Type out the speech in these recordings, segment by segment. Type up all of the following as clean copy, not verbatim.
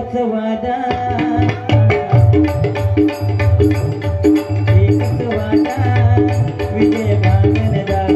एकच वादा विजय भांगन दादा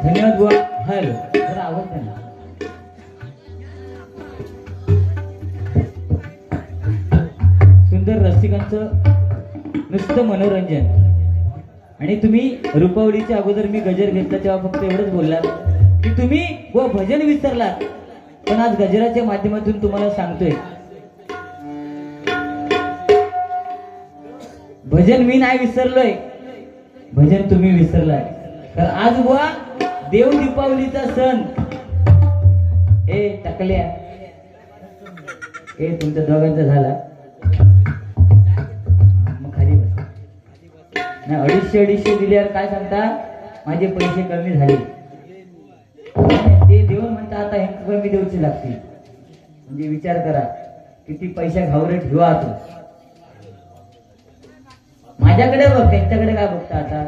धन्यवाद बुवा. हॅलो जरा आवाज द्या ना. सुंदर रसिकांचं नुसतं मनोरंजन. आणि तुम्ही रुपावलीच्या अगोदर मी गजर घेतला तेव्हा फक्त एवढंच बोललात की तुम्ही व भजन विसरलात. पण आज गजराच्या माध्यमातून तुम्हाला सांगतोय भजन मी नाही विसरलोय, भजन तुम्ही विसरलाय. तर आज बुवा देव दीपावलीचा सण. ए टाकल्या ए तुमच्या दोघांचा झाला मग खाली बस. नाही 250 दिल्यावर काय सांगता माझे पैसे कमी झाले ते देऊन म्हणता आता हे कमी देऊचे लागतील. म्हणजे विचार करा किती पैसा घावरे ठेवा तू. माझ्याकडे बघ त्यांच्याकडे काय बघता आता.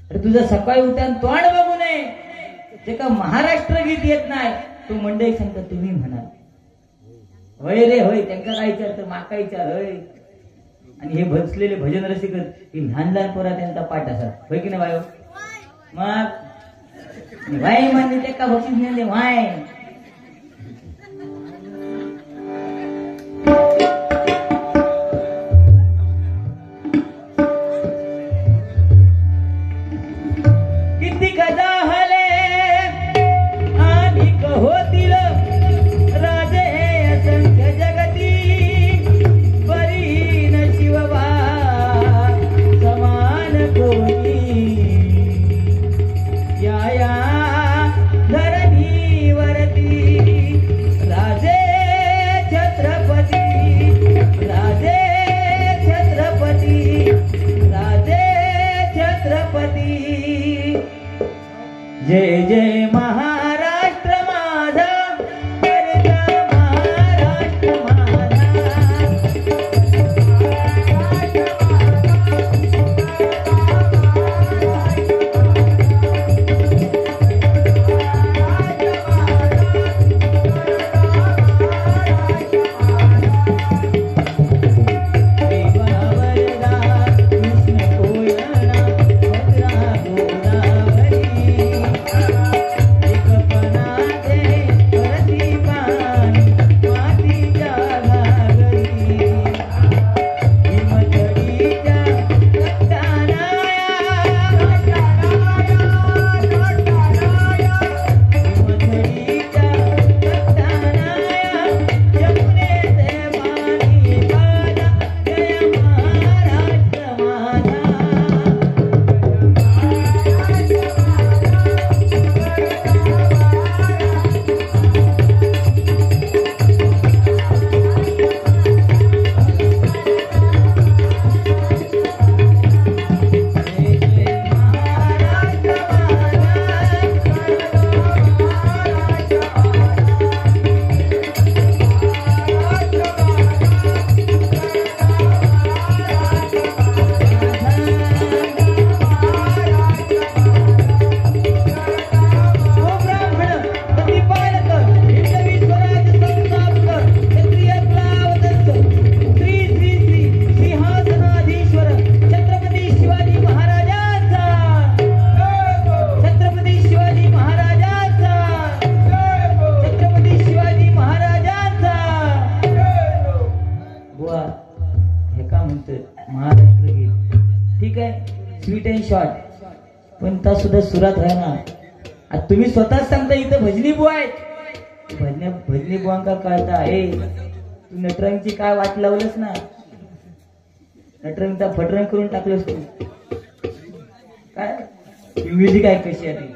तर तुझं सकाळी उठ्यान तोंड बघू नये. ते का महाराष्ट्र गीत येत नाही तो मंडई सांगता तुम्ही म्हणाल होय रे होय. त्यांना काय विचारतं माका विचार होय. आणि हे बसलेले भजन रसिक ही लहान लहान पोरा त्यांचा पाठ असा होय की नाही बायो. मग वाय म्हणजे ते का बक्षीस मिळाले वाय. किती कदा हले आणि होतील राजे असंख्य जगती परी न शिवबा समान कोणी या धरणीवर शॉर्ट, पण त्या सुद्धा सुरात राहणार. आता तुम्ही स्वतःच सांगता इथं भजनी बुवा आहेत. भजनी बुवांका कळता ए तू नटरंगची काय वाट लावलंस ना, नटरंगचा फटरंग करून टाकलंस तू. काय म्युझिक आहे कशी आहे ती.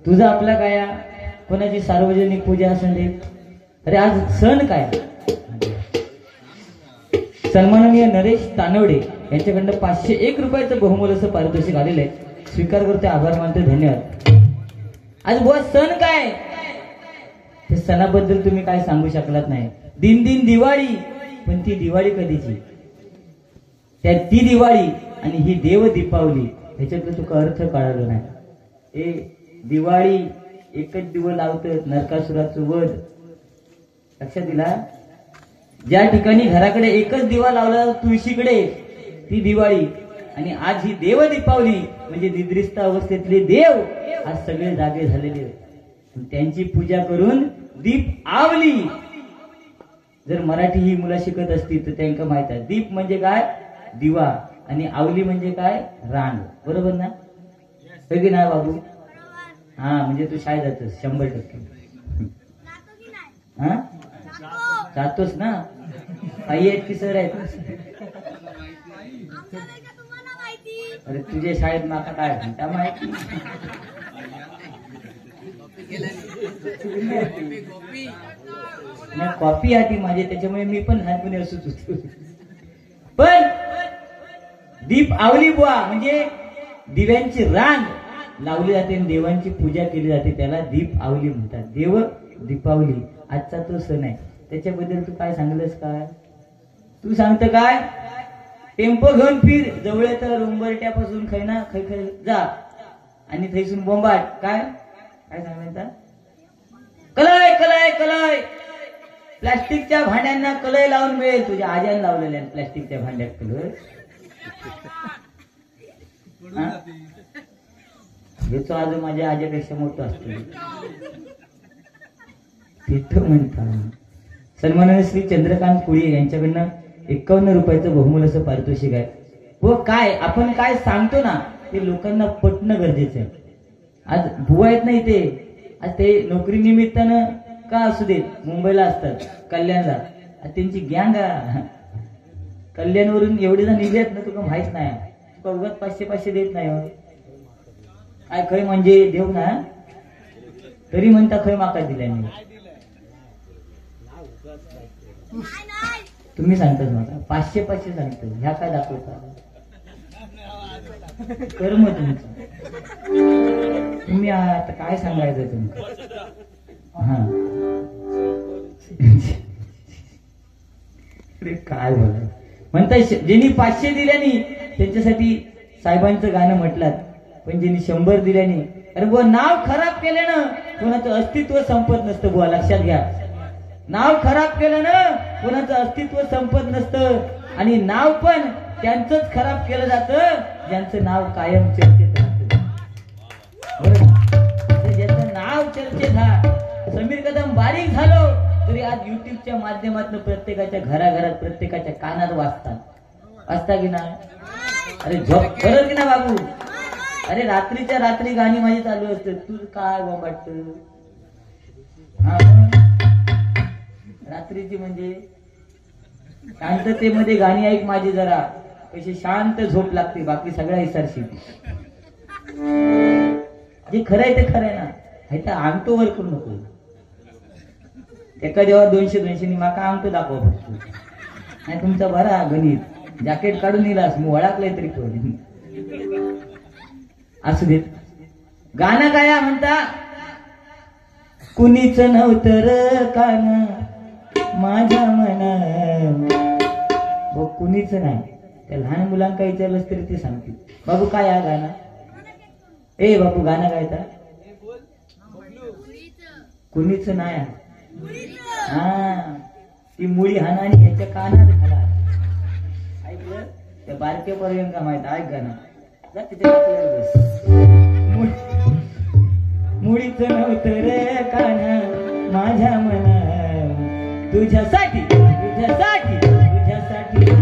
तुझा आपला काय कोणाची सार्वजनिक पूजा असून दे. अरे आज सण काय. सन्माननीय नरेश तानवडे यांच्याकडनं 501 रुपयाचं बहुमोलाचं पारितोषिक आलेलं आहे. स्वीकार करते, आभार मानते, धन्यवाद. आज बुवा सण काय, ते सणाबद्दल तुम्ही काय सांगू शकलात नाही. दिन दिन दिवाळी, पण ती दिवाळी कधीची. ती दिवाळी आणि ही देव दीपावली ह्याच्यातलं तुका अर्थ कळालं नाही. ए दिवाळी एकच दिवस लावतं नरकासुराचं वध लक्षात दिला. ज्या ठिकाणी घराकडे एकच दिवा लावला तुळशीकडे ती दिवाळी, आणि आज ही देव दीपावली म्हणजे निद्रिस्त अवस्थेतले देव आज सगळे जागे झालेले, त्यांची पूजा करून दीप आवली. जर मराठी ही मुलं शिकत असतील तर त्यांना माहित आहे दीप म्हणजे काय, दिवा, आणि आवली म्हणजे काय, रांग. बरोबर ना? की नाही बाबू? हा, म्हणजे तू शाळेत जातोस 100%. हा, जातोस ना? आई आहेत की सर आहेत? अरे तुझ्या शाळेत माका काय घंटा माहिती. कॉपी आधी माझी, त्याच्यामुळे मी पण लहानपणी असंच होतो. पण दीप आवली बुवा म्हणजे दिव्यांची रांग लावली जाते आणि देवांची पूजा केली जाते, त्याला दीप आवली म्हणतात. देव दीपावली आजचा तो सण आहे. त्याच्याबद्दल तू काय सांगलंस काय? तू सांगत काय? टेम्पो घेऊन फिर, जवळ तर उंबरट्यापासून खैना खै जा आणि थैसून बोंबाट. काय काय सांगायचं? कलय कलय कलय. प्लास्टिकच्या भांड्यांना कलय लावून मिळेल. तुझ्या आज्याने लावलेल्या प्लास्टिकच्या भांड्यात कलय. याचा आज माझ्या आज्यापेक्षा मोठं असतो तिथं म्हणतात. सन्माननीय श्री चंद्रकांत कुळी यांच्याकडनं 51 रुपयाचं बहुमूल्याचं पारितोषिक आहे. व काय आपण काय सांगतो ना ते लोकांना पटणं गरजेचं आहे. आज बुवा आहेत नाही ते, आज ते नोकरी निमित्तानं का असू देत मुंबईला असतात, कल्याणला. त्यांची गँग कल्याणवरून एवढे जण निघत ना, तुला माहित नाही. तुका उगाच 500 देत नाही. काय खय म्हणजे देऊ ना, तरी म्हणता खय माका दिल्याने. तुम्ही सांगताच मला 500 सांगतो. ह्या काय दाखवता कर्म तुमचं. तुम्ही आता काय सांगायचं तुमचं? हा काय बोलाय म्हणता. ज्यांनी 500 दिल्याने त्यांच्यासाठी साहेबांचं गाणं म्हटलं, पण ज्यांनी 100 दिल्याने, अरे बुवा नाव खराब केल्यानं कोणाचं अस्तित्व संपत नसतं. बुवा लक्षात घ्या, नाव खराब केलं ना कोणाचं अस्तित्व संपत नसतं. आणि नाव पण त्यांचंच खराब केलं जातं ज्यांचं नाव कायम चर्चेत राहतं. ज्याचं नाव चर्चेत समीर कदम बारीक झालो तरी आज युट्यूबच्या माध्यमातून प्रत्येकाच्या घराघरात प्रत्येकाच्या कानात वाचता की नाही? अरे झोप करत की ना बाबू? अरे रात्रीच्या रात्री गाणी माझी चालू असते. तू काय वाटत रात्रीची म्हणजे शांततेमध्ये गाणी ऐक माझी, जरा कशी शांत झोप लागते. बाकी सगळ्या इसारशी जे खरंय ते खरंय ना. ह्याचा अंगतो वर करू नको. एका जेव्हा 200 माका अंगतो दाखवा फक्त. नाही तुमचा बरा गणित जॅकेट काढून येलास मी ओळखलंय तरी कोण असू देत. गाणं काय म्हणता? कुणीच नव्हतं कान माझ्या मना. कुणीच नाही. त्या लहान मुलांना विचारलंच तरी ते सांगतील बाबू काय हा गाणं. ए बाबू गाणं गायता कुणीच नाही. हा ती मुळी हाना आणि ह्याच्या कानात घाला. ऐकलं? त्या बारक्या पर्यंत का माहित ऐक गाणं. मुळीच नव्हतं रे कान माझ्या मना. तुझ्यासाठी तुझ्यासाठी तुझ्यासाठी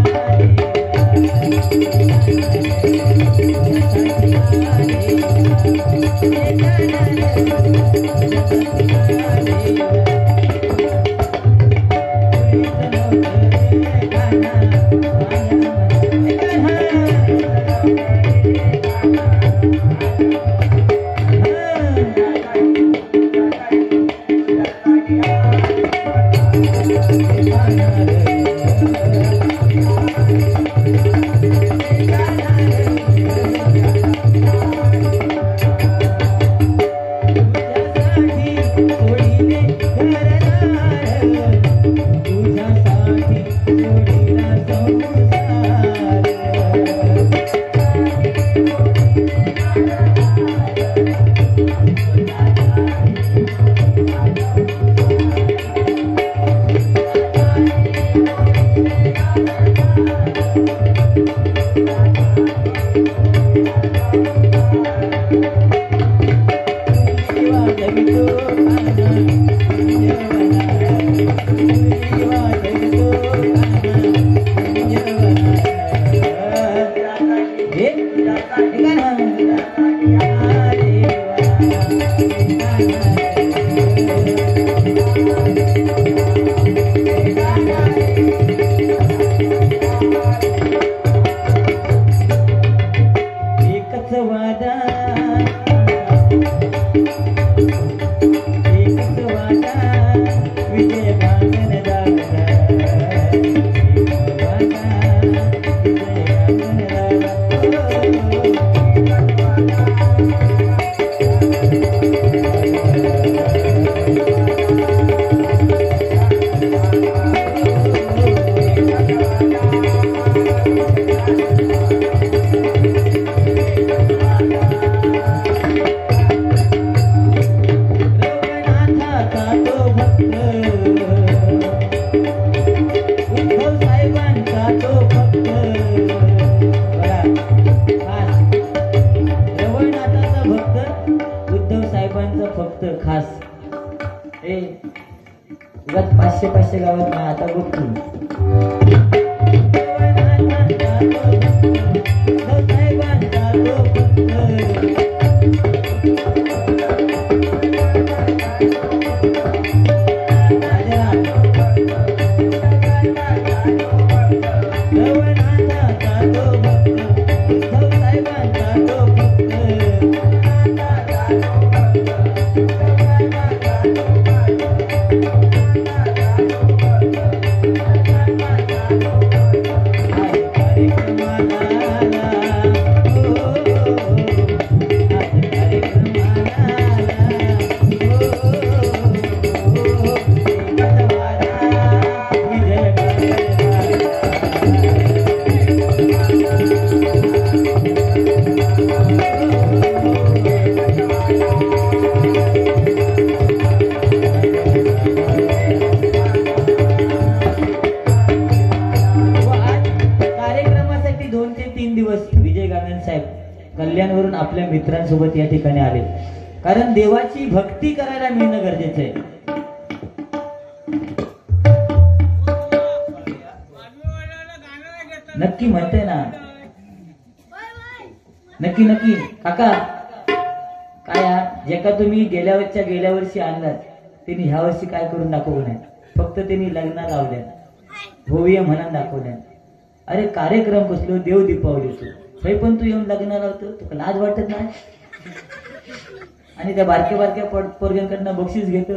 खास ए उगाच 500 गावात ना आता बघ तू कल्याणवरून आपल्या मित्रांसोबत या ठिकाणी आले कारण देवाची भक्ती करायला मिळणं गरजेचं आहे. नक्की म्हणते ना नक्की नक्की काका काय जे का तुम्ही गेल्या वर्षी आणलात त्यांनी ह्या वर्षी काय करून दाखवू नये फक्त त्यांनी लग्न लावल्या होऊया म्हणून दाखवल्या. अरे कार्यक्रम कसलो देव दीपावली तू हे पण तू येऊन लग्न लावतो तुला लाज वाटत नाही आणि त्या बारक्या पोरग्यांकडनं बक्षीस घेतो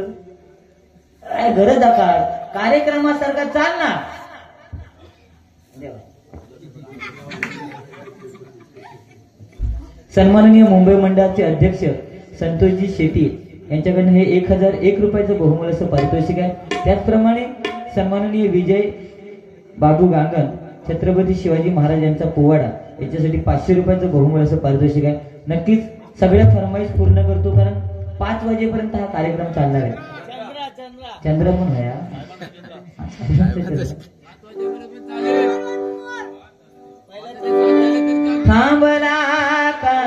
काय गरज काय कार्यक्रमासारखा चाल ना. सन्माननीय मुंबई मंडळाचे अध्यक्ष संतोषजी शेट्टी यांच्याकडनं हे 1001 रुपयाचं बहुमूल्य असं पारितोषिक आहे. त्याचप्रमाणे सन्माननीय विजय बाबू गांगण छत्रपती शिवाजी महाराज यांचा पोवाडा याच्यासाठी 500 रुपयाचं बहुमूल्य असं पारितोषिक आहे. नक्कीच सगळ्या फरमाईश पूर्ण करतो कारण 5 वाजेपर्यंत हा कार्यक्रम चालणार आहे. चंद्र पण आहे थांबला का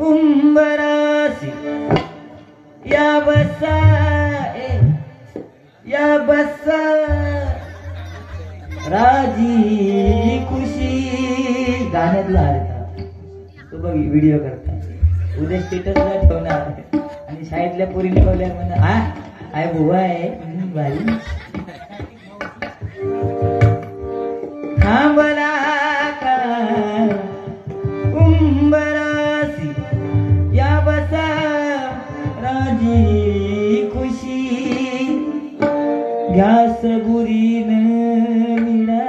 उंबरासी या बसा राजी खुशी गाण्यातला अर्थ तो बघ व्हिडिओ करता उद्या स्टेटसला ठेवणार आणि शाळेतल्या पोरी निघवल्या म्हणा हा काय बुवा आहे भारी थांबला का उंबरासी या बसा राजी खुशी घ्यास बुरीन मिळा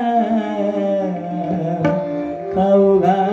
खाऊ घाई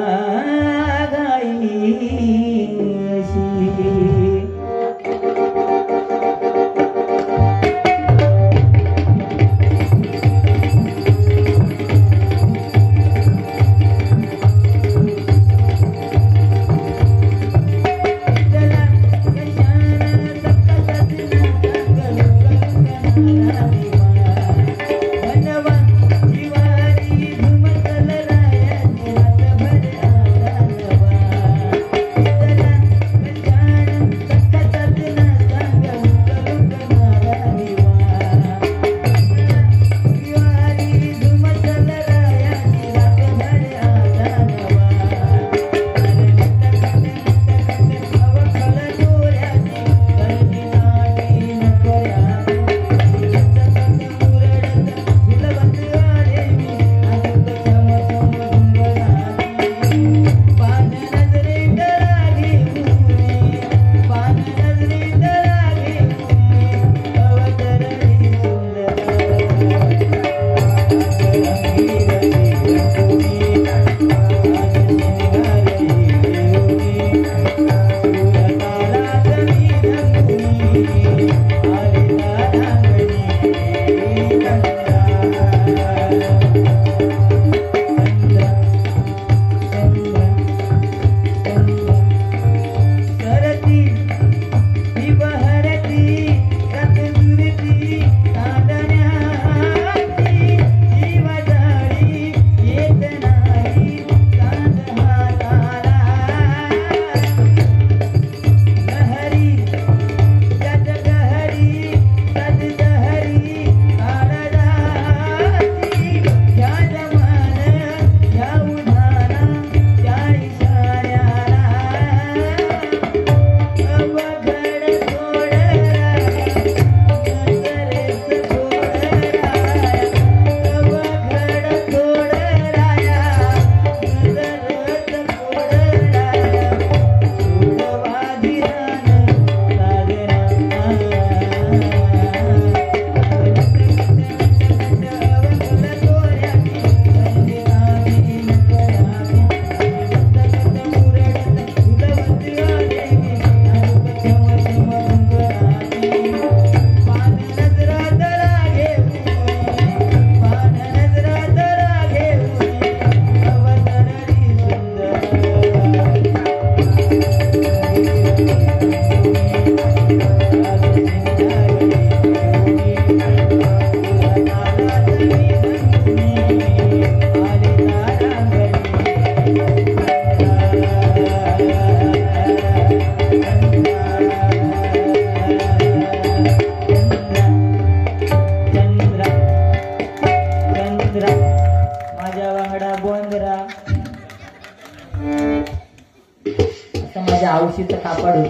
आवशीचं कापड होत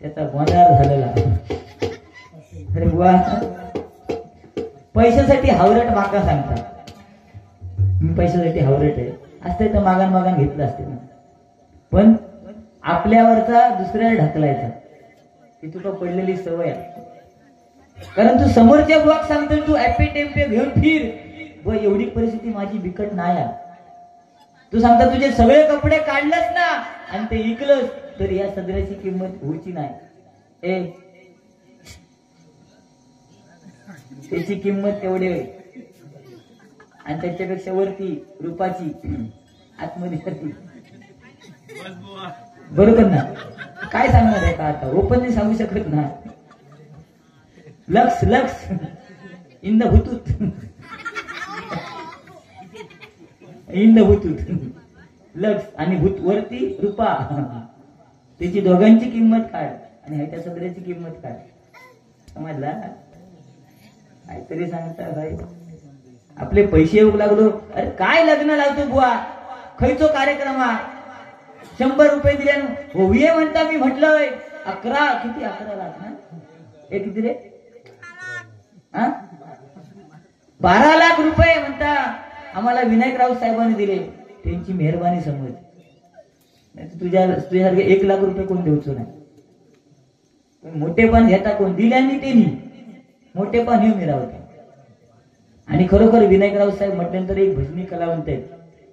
त्याचा गोंधळ झालेला. अरे बुवा पैशासाठी हावरट माका सांगतात. मी पैशासाठी हावरट आहे असते तर मागान मागान घेतलं असते ना. पण आपल्यावरचा दुसऱ्याला ढकलायचा ही तुला पडलेली सवय आहे. कारण तू समोरच्या बुवाक सांगतो तू ऍपे टेम्पे घेऊन फिर व एवढी परिस्थिती माझी बिकट नाही. तू सांगता तुझे सगळे कपडे काढलंस ना आणि ते विकलंस तर या सदऱ्याची किंमत होची नाही. त्याची किंमत तेवढी होईल आणि त्याच्यापेक्षा वरती रूपाची आतमध्ये बरोबर ना. काय सांगणार आहे का आता ओपनली सांगू शकत ना. लक्स लक्स इन द हुतूत इन द हुतूत लक्स आणि भूत वरती रूपा त्याची दोघांची किंमत काय आणि ह्याच्या सदऱ्याची किंमत काय समजला. काहीतरी सांगता भाई आपले पैसे येऊ लागलो. अरे काय लग्न लावतो बुवा खयचो कार्यक्रम 100 रुपये दिले होऊये म्हणता. मी म्हटलंय 11 किती 11 लाख ना हे किती रे 12 लाख रुपये म्हणता आम्हाला विनायक राऊत साहेबांनी दिले. त्यांची मेहरबानी समज. तुझ्यासारखे 1 लाख रुपये कोण देऊचो नाही. मोठेपण घेता कोण दिल्याने त्यांनी मोठेपण हे मिळवते. आणि खरोखर विनायक राऊत साहेब म्हटल्यानंतर एक भजनी कलावंत आहेत.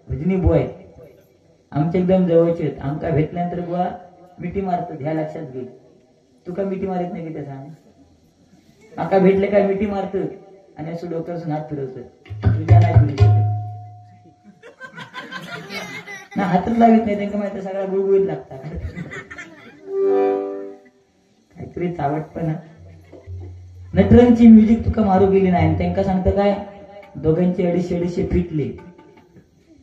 भजनी बुवा आहेत आमच्या एकदम जवळचे आहेत. आमका भेटल्यानंतर बुवा मिठी मारतात. ह्या लक्षात घे. तू का मिठी मारत नाही की त्या सांग. आका भेटले काय मिठी मारत आणि असं डोक्यापासून हात फिरवत. तुझ्या नाही फिरू शकत ना. हातच लावित नाही त्यांना माहिती सगळ्या गुळगुळीत लागतात. काहीतरी चावटपणा. नटरंगची म्युझिक तुका मारू गेली नाही त्यांना सांगतं काय दोघांचे 250 फिटले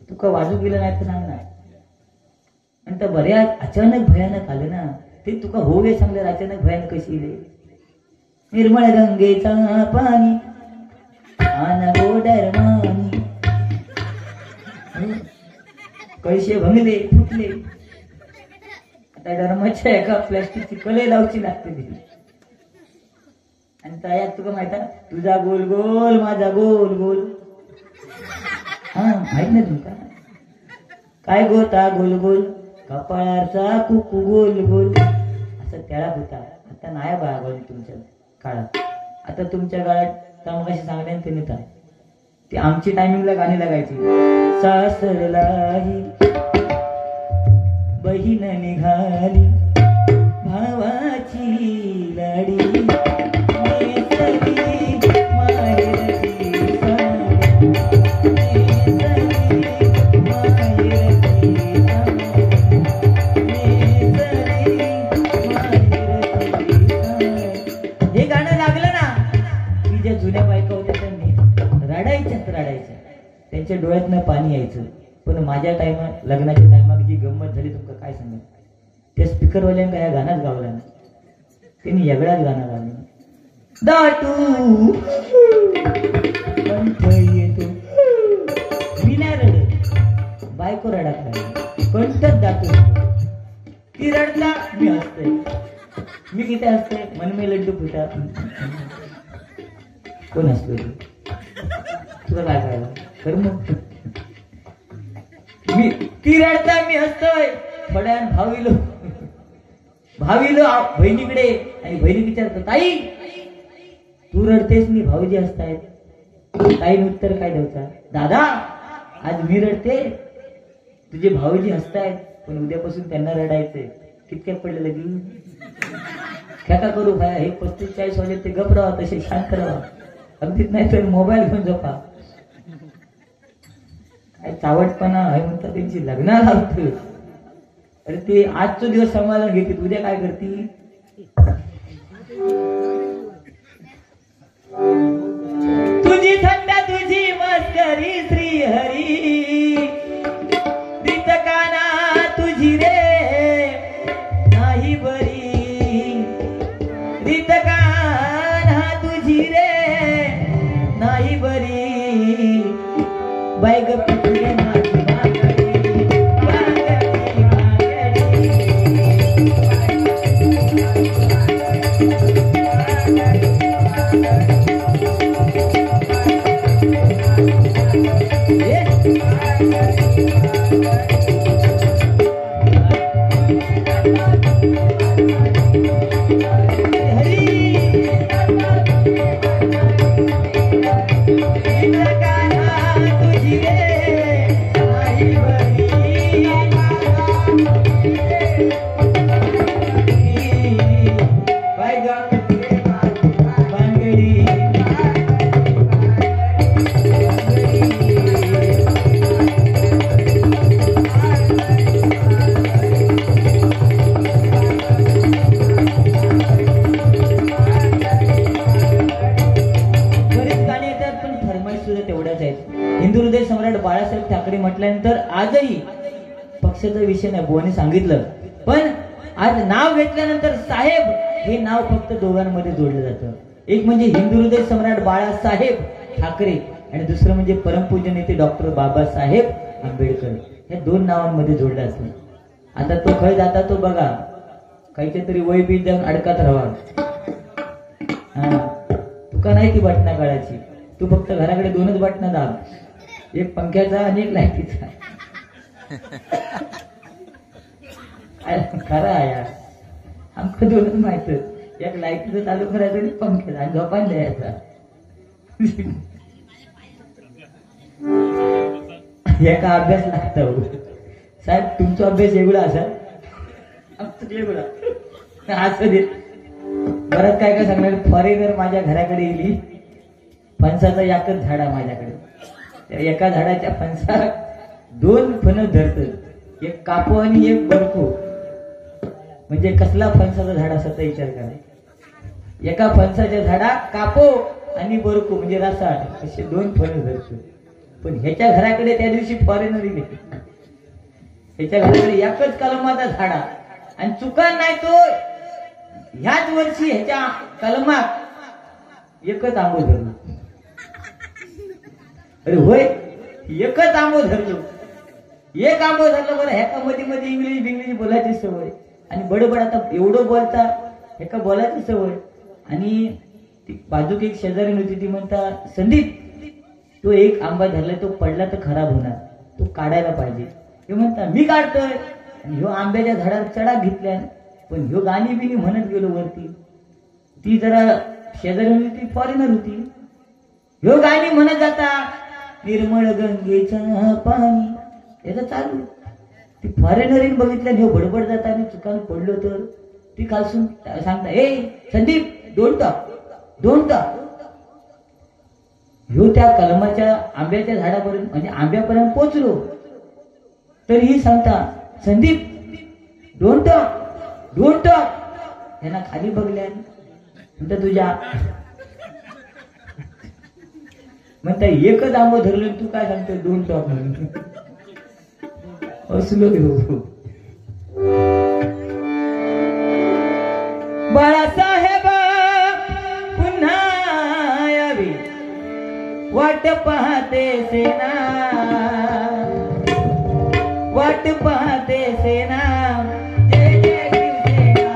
तुका वाजू गेलं नाही तर सांग ना. आणि तर बऱ्याच अचानक भयानक आलं ना ते तुका होवे सांगल्यावर अचानक भयानक कशी येईल. निर्मळ गंगेचा पाणी आना गोडर मानी पैसे भंगले फुटले. आता डरमाच्या एका प्लॅस्टिकची कले लावची लागते ती. आणि त्यात तुका माहित तुझा गोल गोल माझा गोल गोल. माहित नाही तुमका काय गोता गोल गोल कपाळाचा कुकू गोल गोल असं त्याला होता. आता नाही बा गोल तुमच्या काळात. आता तुमच्या काळात तमाशी सांगण्यात ते नेता ती आमची टायमिंगला गाणी लागायची. सासरलाही बहीण निघाली भावाची लाडी हे गाणं लागलं ना की ज्या जुन्या बायका होत्या त्यांनी रडायच्या त्यांच्या डोळ्यातनं पाणी यायचं. पण माझ्या लग्नाच्या टायमात जी गंमत झाली तुमका काय सांगा. त्या स्पीकरवाल्यांना या गाण्याच गावला ना त्यांनी वेगळाच गाणं गावलं. दाटू कंठ येतो मी नाही रडत बायको रडत नाही कंठच दाटू. ती रडता मी हसते. मी किती हसते मन में लड्डू फुटा. कोण हसतो तुला काय कळलं खरं मग. मी ती रडता मी हसतोय. थोड्या भावीलो बहिणीकडे आणि बहिणी विचारतो ताई तू रडतेस मी भाऊजी हसतायत. ताईने उत्तर काय द्यायचा दादा आज मी रडते तुझे भाऊजी हसतायत पण उद्यापासून त्यांना रडायचंय. कितक्यात पडले लगी काय का करू भाया हे 35-40 वाजे ते गप राहा तसे शांत राहा. अगदीच नाही तर मोबाईल घेऊन झोपा. काय चावटपणा आहे म्हणतात त्यांची लग्न लावतो. अरे ते आजचा दिवस समाधान घेते उद्या काय करते रीत कान्हा तुझी रे नाही बरी बाई ग पिठुरी माझी भांगडी भांगडी हिंदू हृदय सम्राट बाळासाहेब ठाकरे म्हटल्यानंतर आजही पक्षाचा विषय नाही बुवानी सांगितलं, पण आज नाव घेतल्यानंतर साहेब हे नाव फक्त दोघांमध्ये जोडलं जातं. एक म्हणजे हिंदू हृदय सम्राट बाळासाहेब ठाकरे आणि दुसरं म्हणजे परमपूज्य नेते डॉक्टर बाबासाहेब आंबेडकर. हे दोन नावांमध्ये जोडलं असतं. आता तो खय जाता तो बघा काहीच्या तरी वय बी देऊन अडकात राहा. तुका नाही ती बटना काढायची, तू फक्त घराकडे दोनच बटना दाब, एक पंख्याचा आणि एक लाईटीचा. खरं आहे यार, आमचं दोनच माहित, एक लाईटीचं चालू करायचं आणि पंख्याचा आणि झोपायला द्यायचा. एका अभ्यास लागतो साहेब, तुमचा अभ्यास वेगळा असा आमचं वेगळा असं दे. परत काय काय सांगणार, फॉरेनर माझ्या घराकडे येईल, फणसाचा एकच झाड आहे माझ्याकडे, त्या एका झाडाच्या फणसा दोन फणस धरत, एक कापो आणि एक बरको. म्हणजे कसला फणसाचा झाड असाचा विचार करा. एका फणसाच्या झाडा कापो आणि बरको म्हणजे रसाळ असे दोन फणस धरतो. पण ह्याच्या घराकडे त्या दिवशी फॉरेनर येईल, ह्याच्या घराकडे एकच कलमाचा झाडा आणि चुका नाही तो ह्याच वर्षी ह्याच्या कलमात एकच आंबो धरलो. अरे होय, एकच आंबो धरलो, एक आंबो धरलो. बरं ह्याका मध्ये मध्ये इंग्लिश बिंग्लिश बोलायची सवय आणि बडबड आता एवढं बोलता ह्याका बोलायची सवय. आणि ती बाजूक एक शेजारी होती, ती म्हणता संदीप तो एक आंबा धरलाय, तो पडला तर खराब होणार, तो काढायला पाहिजे. हे म्हणता मी काढतोय. आणि ह्यो आंब्याच्या झाडावर चढा घेतल्या, पण ह्यो गाणी बिनी म्हणत गेलो वरती. ती जरा शेजारी होती, ती फॉरेनर होती. ह्यो गाणी म्हणत जाता निर्मळ गंगेचं पाणी याचं चालू. ती फॉरेनरीन बघितल्या ह्यो बडबड जाता आणि चुकान पडलो तर ती खालसून सांगता, ए संदीप डोंट टॉक. ह्यो त्या कलमाच्या आंब्याच्या झाडापर्यंत म्हणजे आंब्यापर्यंत पोचलो तरीही सांगता संदीप डोंट टॉक. यांना खाली बघल्या म्हणता तुझ्या म्हणता एकच आंबो धरलो, तू काय सांगतो डोंट टॉक म्हणून. असलो बाळासाहेब पुन्हा यावी वाट पाहते सेना, वाट पाहते सेना. जय जय शिवसेना.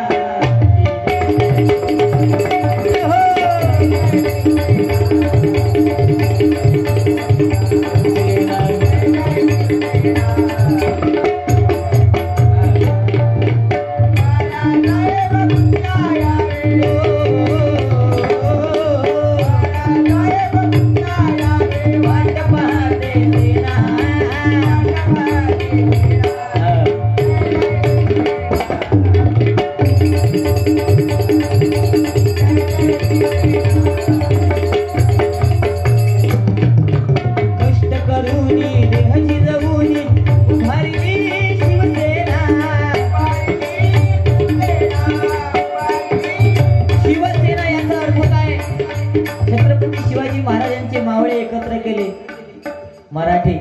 मराठी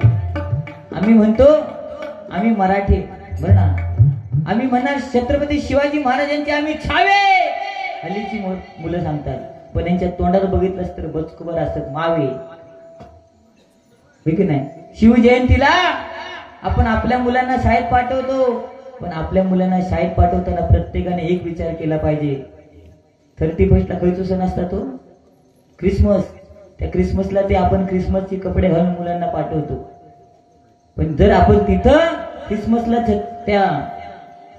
आम्ही म्हणतो, आम्ही मराठी बरं ना, आम्ही म्हणणार छत्रपती शिवाजी महाराजांचे आम्ही छावे. हल्लीची मुलं सांगतात, पण यांच्या तोंडात बघितलंस तर बचकुबर असतात, मावे की नाही. शिवजयंतीला आपण आपल्या मुलांना शाळेत पाठवतो, पण आपल्या मुलांना शाळेत पाठवताना प्रत्येकाने एक विचार केला पाहिजे. 31st खयचो सण असता तो क्रिसमस. त्या क्रिसमसला ते आपण क्रिसमसचे कपडे घालून मुलांना पाठवतो, पण जर आपण तिथं क्रिसमसला त्या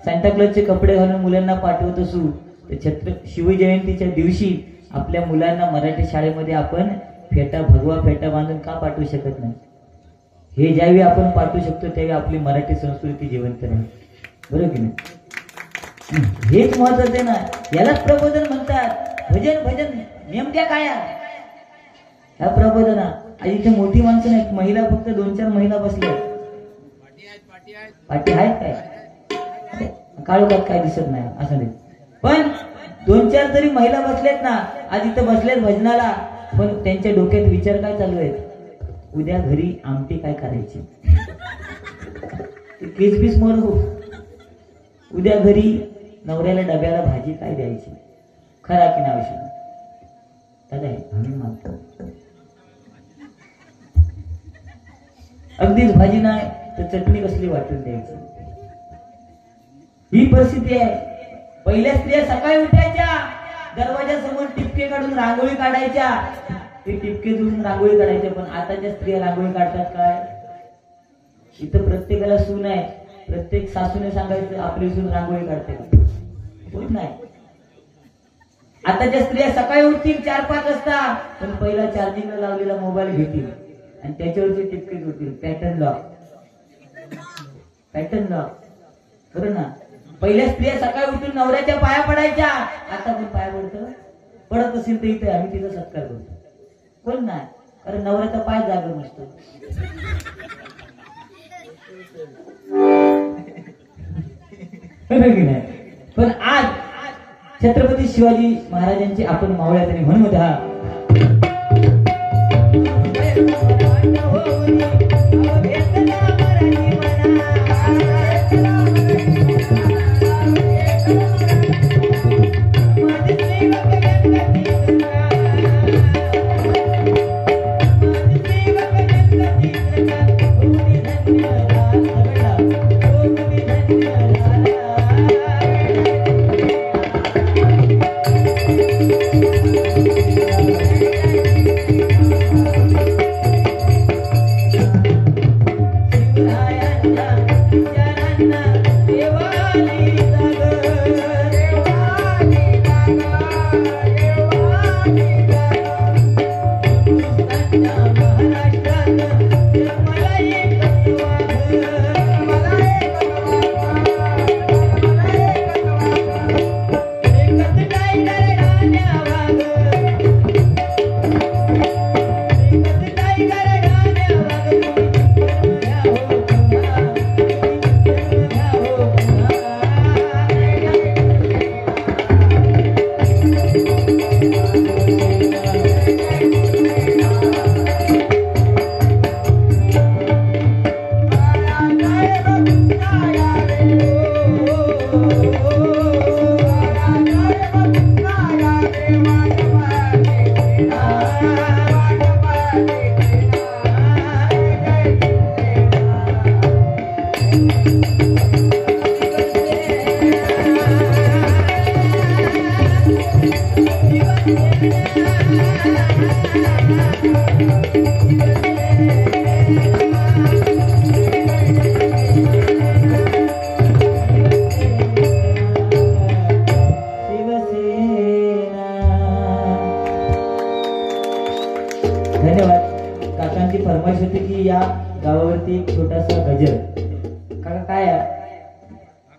सांताक्लॉजचे कपडे घालून मुलांना पाठवत असू, तर शिवजयंतीच्या दिवशी आपल्या मुलांना मराठी शाळेमध्ये आपण भगवा फेटा बांधून का पाठवू शकत नाही? हे ज्यावेळी आपण पाठवू शकतो त्यावेळी आपली मराठी संस्कृती जिवंत राहील. बरोबर की नाही? हेच महत्वाचं आहे ना. यालाच प्रबोधन म्हणतात. भजन नेमक्या काय ह्या प्रबोधना. आज इथे मोठी माणसं नाहीत, महिला फक्त 2-4 महिला बसल्या. पाठी आहेत काय? काळोखात काय दिसत नाही असं नाही, पण 2-4 जरी महिला बसलेत ना, आज इथं बसलेत भजनाला, पण त्यांच्या डोक्यात विचार काय चालू आहेत? उद्या घरी आमटी काय करायची, किसबिस मोर हो. उद्या घरी नवऱ्याला डब्याला भाजी काय द्यायची, खरा की नाव दादा आम्ही मागतो. अगदीच भाजी नाही तर चटणी कसली वाटून द्यायची, ही परिस्थिती आहे. पहिल्या स्त्रिया सकाळी उठायच्या, दरवाजासमोर टिपके काढून रांगोळी काढायच्या, ते टिपके जुळून रांगोळी काढायच्या. पण आताच्या स्त्रिया रांगोळी काढतात काय? इथं प्रत्येकाला सून आहे, प्रत्येक सासूने सांगायचं आपली सून रांगोळी काढते का? होत नाही. आताच्या स्त्रिया सकाळी उठतील 4-5 वाजता, पण पहिला चार्जिंगला लावलेला मोबाईल घेतील आणि त्याच्यावरचे टिपके जोडतील. Pattern lock. बरं ना. पहिल्या स्त्रिया सकाळी उठून नवऱ्याच्या पाया पडायच्या. आता कोण पाया पडत असेल तर इथे आम्ही तिचा सत्कार करतो. कोण नाही, कारण नवऱ्याचा पाय जागा नसतो. पण आज छत्रपती शिवाजी महाराजांचे आपण मावळ्यात आणि म्हणून हा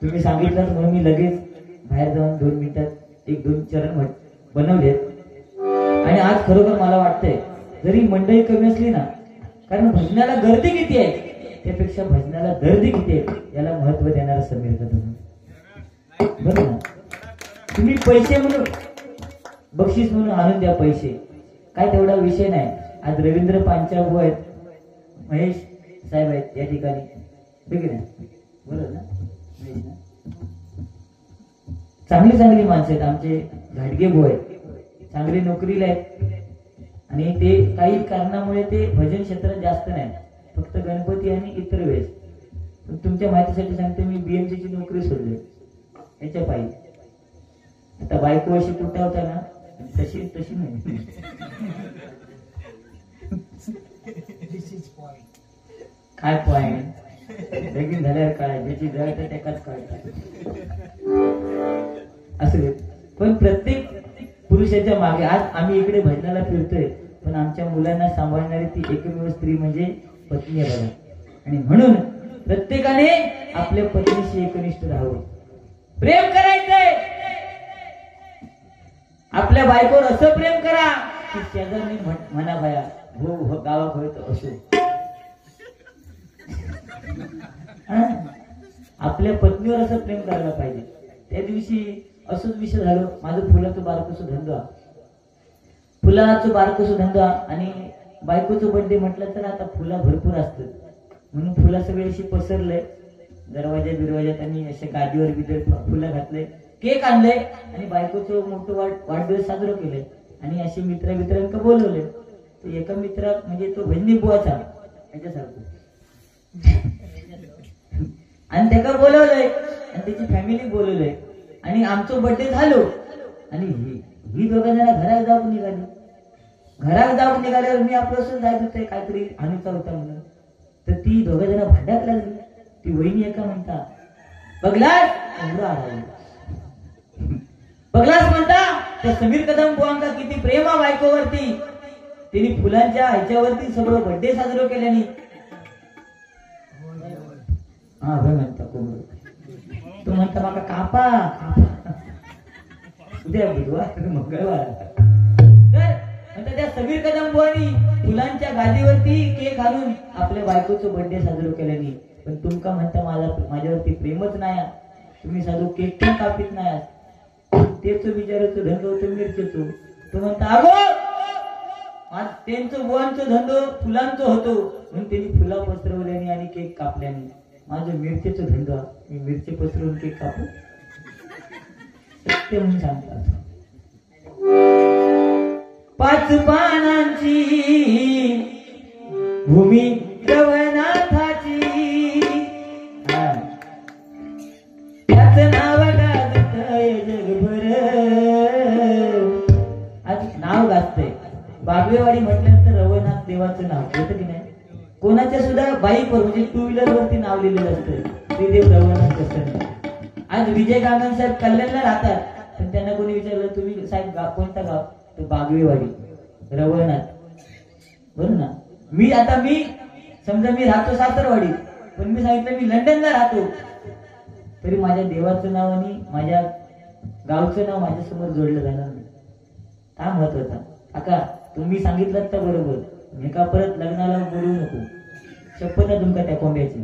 तुम्ही सांगितलं म्हणून मी लगेच बाहेर जाऊन 2 मिनिटात 1-2 चरण बनवलेत. आणि आज खरोखर मला वाटतंय जरी मंडळी कमी असली ना, कारण भजनाला गर्दी किती आहे त्यापेक्षा भजनाला गर्दी किती आहे याला महत्व देणारा समीर कदम. बरोबर ना. तुम्ही पैसे म्हणून बक्षीस म्हणून आणून द्या, पैसे काय तेवढा विषय नाही. आज रवींद्र पांचाळ आहेत, महेश साहेब आहेत या ठिकाणी, ठीक आहे बरोबर ना. चांगली चांगली माणसं आहेत आमचे घाटगे बोय, चांगली नोकरीला आहेत आणि ते काही कारणामुळे ते भजन क्षेत्रात जास्त नाही, फक्त गणपती आणि इतर वेळेस. पण तुमच्या माहितीसाठी सांगते, मी BMC ची नोकरी सोडली याच्या पायी. आता बायको अशी कुठं होता ना, तशी तशी नाही. काय पॉइंट लगीन झाल्यावर काय, ज्याची जळ तर त्याकाच कळतात असं. पण प्रत्येक पुरुषाच्या मागे आज आम्ही इकडे भजनाला फिरतोय, पण आमच्या मुलांना सांभाळणारी ती एकमेव स्त्री म्हणजे पत्नी आहे बघा. आणि म्हणून प्रत्येकाने आपल्या पत्नीशी एकनिष्ठ राहावं, प्रेम करायचंय. आपल्या बायकोवर असं प्रेम करा की शेजारनी म्हणा बाया हो हो गावात होय तर असो. आपल्या पत्नीवर असं प्रेम करायला पाहिजे. त्या दिवशी असंच विषय झालं, माझं फुलाचं बारकोसं धंदा, फुलाचं बारकोसं धंदा आणि बायकोचं बर्थडे म्हटलं तर आता फुला भरपूर असतात, म्हणून फुला सगळे अशी पसरलंय दरवाजा बिरवाजात आणि अशा गादीवर बिदर फुलं घातलंय, केक आणलंय आणि बायकोचं मोठं वाढदिवस साजरं केलंय आणि असे मित्रांका बोलवले. तर एका मित्रा म्हणजे तो भजनी बुवाचा याच्यासारखं आणि त्याला बोलवलंय आणि त्याची फॅमिली बोलवलंय आणि आमचं बर्थडे झालो आणि ही दोघं जण घरात जाऊन निघाली. घरात जाऊन निघाल्यावर मी आपलं जायचं होतं काहीतरी हानीचा होता म्हणून, तर ती दोघं जण भांड्यात लागली. ती वहिनी एका म्हणता बघलास बघलास म्हणता त्या समीर कदम बुवांका किती प्रेम आहे बायकोवरती, तिने फुलांच्या ह्याच्यावरती सगळं बर्थडे साजरं केल्याने. हा भाई म्हणता कोंबड, तो म्हणता माका कापा उद्या बुधवार मंगळवार. तर त्या समीर कदम बुवानी फुलांच्या गादीवरती केक घालून आपल्या बायकोचं बर्थडे साजरं केल्याने. पण तुमका म्हणता माझ्यावरती प्रेमच नाही, तुम्ही साधू केक पण कापीत नाही, तेच विचारायचं धंद होतं मिरचेचो. तो म्हणता अगो त्यांचं बुवांचं धंद फुलांचं होतो म्हणून त्यांनी फुला पसरवल्याने आणि केक कापल्याने. माझं मिरचेचं धंदा, मी मिरची पसरवून केक कापू सत्य म्हणून सांगतात. 5 पानांची भूमी रवनाथाची, त्याच नाव गाजतय जगभर. आज नाव गाजतंय बागवेवाडी म्हटल्यानंतर रवनाथ देवाचं नाव होतं की नाही. कोणाच्या सुद्धा बाईकवर म्हणजे 2 व्हीलर वरती नाव लिहिलेलं असतं श्रीदेव रवनाथ कसं. आज विजय गांगण साहेब कल्याणला राहतात, पण त्यांना कोणी विचारलं तुम्ही साहेब गाव कोणता गाव, तो बागवेवाडी रवनाथ. बरोबर ना. मी समजा मी राहतो सासरवाडी, पण मी सांगितलं मी लंडनला राहतो, तरी माझ्या देवाचं नाव आणि माझ्या गावचं नाव माझ्या समोर जोडलं जाणार नाही. हा महत्वाचा. काका तुम्ही सांगितलं तर बरोबर, मी का परत लग्नाला बोलू नको, शपथ आहे तुमका त्या कोंब्याची.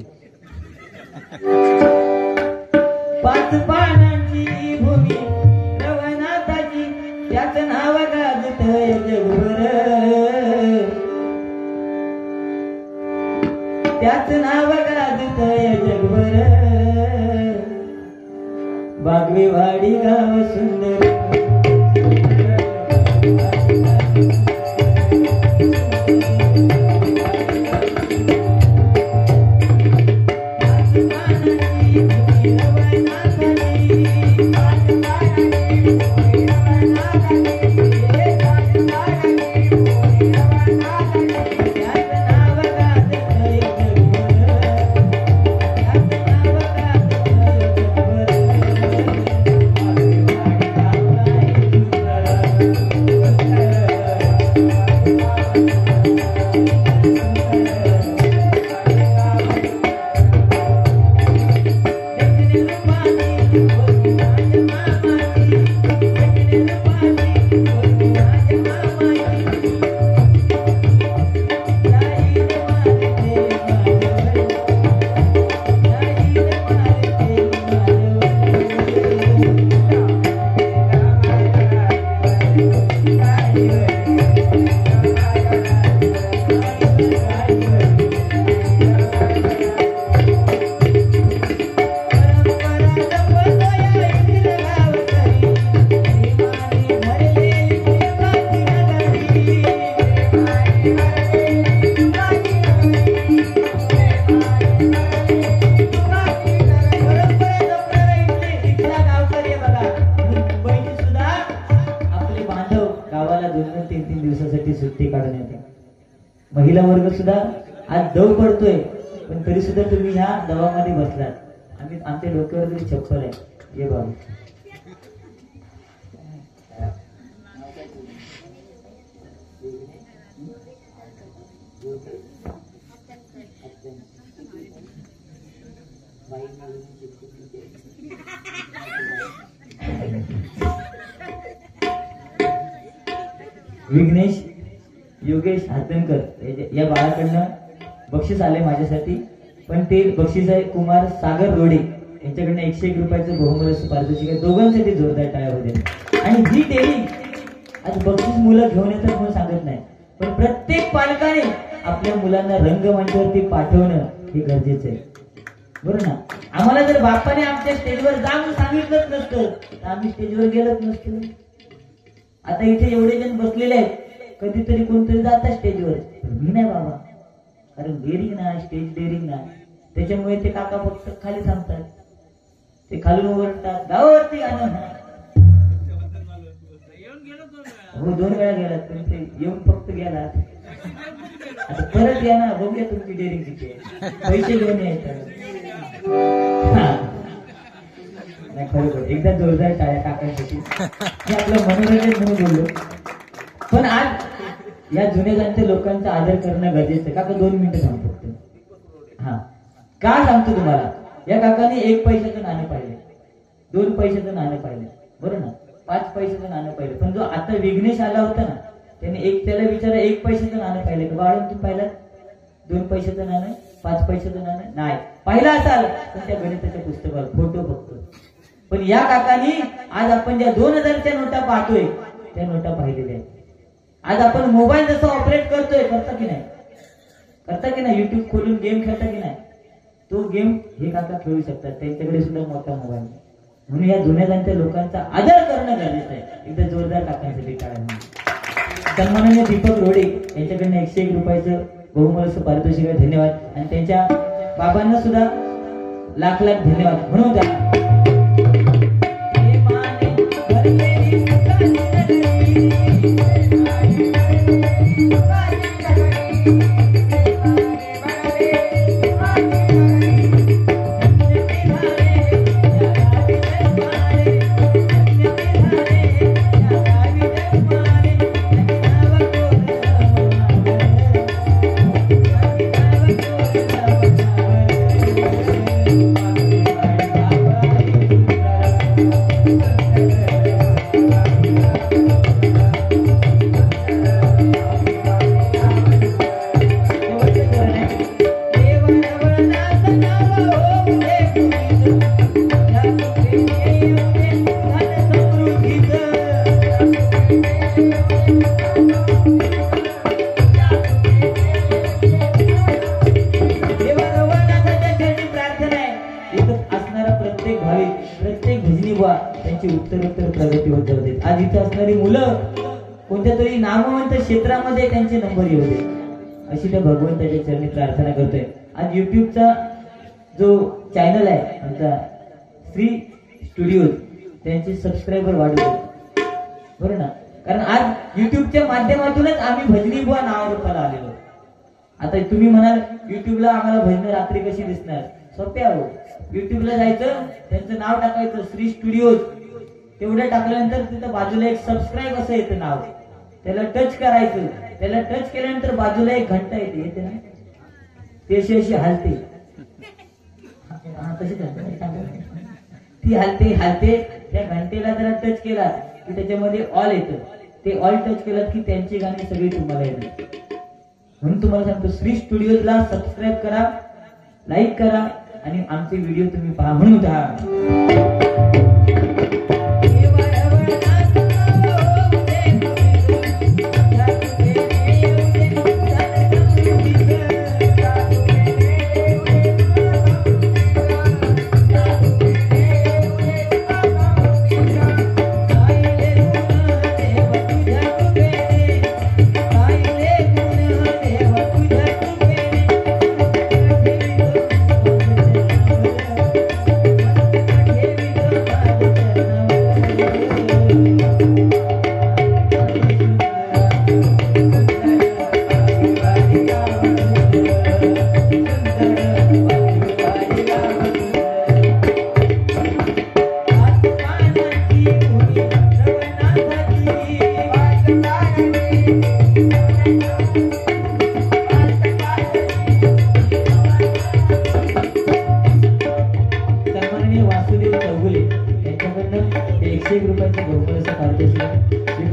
5 पानांची भूमी रवनाथाची, त्याच नाव गाजतय जगभर, त्याच नाव गाजतय जगभर. बागवेवाडी गाव सुंदर, दिवसासाठी सुट्टी काढून येतात. महिला वर्ग सुद्धा आज दव पडतोय, पण तरी सुद्धा तुम्ही ह्या दवामध्ये बसलात. आम्ही आमच्या डोक्यावर तरी चप्पल आहे. ये बाबा विघ्नेश योगेश हातनकर या बाळाकडनं बक्षीस आले माझ्यासाठी. पण ते बक्षीस आहे कुमार सागर रोडे यांच्याकडनं 101 रुपयाचं बहुमूल्य पारितोषिक आहे. दोघांसाठी जोरदार टाळ्या होते. आणि ही देवी आज बक्षीस मुलं घेऊन येतात म्हणून सांगत नाही, पण प्रत्येक पालकाने आपल्या मुलांना रंगमंचावरती पाठवणं हे गरजेचं आहे, बरोबर ना. आम्हाला जर बापाने आमच्या स्टेजवर जा म्हणून सांगितलंच नसतं तर आम्ही स्टेजवर गेलोच नसतो. आता इथे एवढे जण बसलेले आहेत, कधीतरी कोणतरी जातात स्टेजवर, मी नाही बाबा, कारण डेअरिंग नाही, स्टेज डेअरिंग नाही. त्याच्यामुळे ते काका फक्त खाली थांबतात, ते खालून ओरडतात गावावरती गाणं ना. हो 2 वेळा गेलात, पण ते येऊन फक्त गेलात. आता परत या ना, बघूया तुमची डेअरिंग किती आहे, पैसे घेऊन यायचं. नाही खरोखर एकदा जोरदार टाळ्या टाकायसाठी मी आपलं मनोरंजन म्हणून बोललो. पण आज या जुन्या जाणत्या लोकांचा आदर करणं गरजेचं आहे. काका 2 मिनिटं थांबतो फक्त. हा का सांगतो तुम्हाला, या काकाने 1 पैशाचं नाणं पाहिलं, 2 पैशाचं नाणं पाहिलं, बरोबर ना, 5 पैशाचं नाणं पाहिलं. पण जो आता विघ्नेश आला होता ना, त्याला विचारा 1 पैशाचं नाणं पाहिलं का बाळून? तुम्ही पाहिलं 2 पैशाचं नाणं, 5 पैशाचं नाणं नाही पाहिलं असाल पण त्या गणिताच्या पुस्तकावर फोटो बघतो. पण या काकानी आज आपण ज्या 2000च्या नोटा पाहतोय त्या नोटा पाहिलेल्या आहेत. आज आपण मोबाईल जसं ऑपरेट करतोय, करता की नाही, युट्यूब खोलून गेम खेळता की नाही, तो गेम हे काका खेळू शकतात, त्यांच्याकडे सुद्धा मोठा मोबाईल. म्हणून या जुन्या जाणत्या लोकांचा आदर करणं गरजेचं आहे. एकदा जोरदार काकांसाठी टाळ्या. सन्माननीय दीपक रोडे यांच्याकडनं 101 रुपयाचं बहुमूल्य पारितोषिक आहे, धन्यवाद. आणि त्यांच्या बाबांना सुद्धा लाख लाख धन्यवाद. म्हणून उत्तरोत्तर प्रगती होत जाऊ देत. आज इथे असणारी मुलं कोणत्या तरी नामवंत क्षेत्रामध्ये त्यांचे नंबर येऊ दे, अशी त्या भगवंताच्या चरणी प्रार्थना करतोय. आज युट्यूबचा जो चॅनल आहे आमचा श्री स्टुडिओ, त्यांचे सबस्क्रायबर वाढू दे, बरोबर ना. कारण आज युट्यूबच्या माध्यमातूनच आम्ही भजनी बुवा नावारूपाला आलेलो. आता तुम्ही म्हणाल युट्यूबला आम्हाला भजन रात्री कशी दिसणार, सोप्या हो. युट्यूबला जायचं, त्यांचं नाव टाकायचं श्री स्टुडिओ, तेवढं टाकल्यानंतर तिथं बाजूला एक सबस्क्राईब असं येतं नाव, त्याला टच करायचं. त्याला टच केल्यानंतर बाजूला एक घंटा येते ना, ती अशी हलते, तशी ती हलते. त्या घंटेला जरा टच केला की त्याच्यामध्ये ऑल येतं, ते ऑल टच केलं की त्यांची गाणी सगळी तुम्हाला येतात. म्हणून तुम्हाला सांगतो श्री स्टुडिओला सबस्क्राईब करा, लाईक करा आणि आमचे व्हिडिओ तुम्ही पहा. म्हणून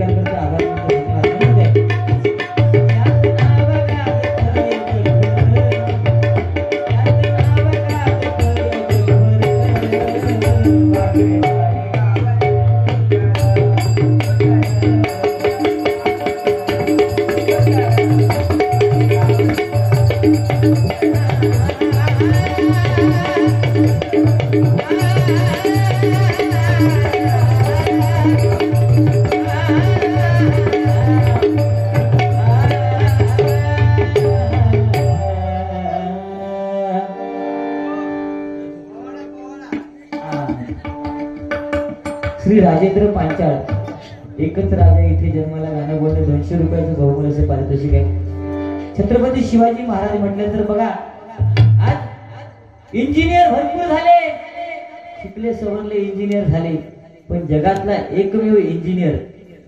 रसिकांकडे आभार मानतो. श्री राजेंद्र पांचाळ एकच राजा इथे जन्माला गाणं बोलणं 200 रुपयाचं बहुमूल्य असे पारितोषिक आहे. छत्रपती शिवाजी महाराज म्हटलं तर बघा आज इंजिनियर भरपूर झाले, शिकले सवरले इंजिनियर झाले, पण जगातला एकमेव इंजिनियर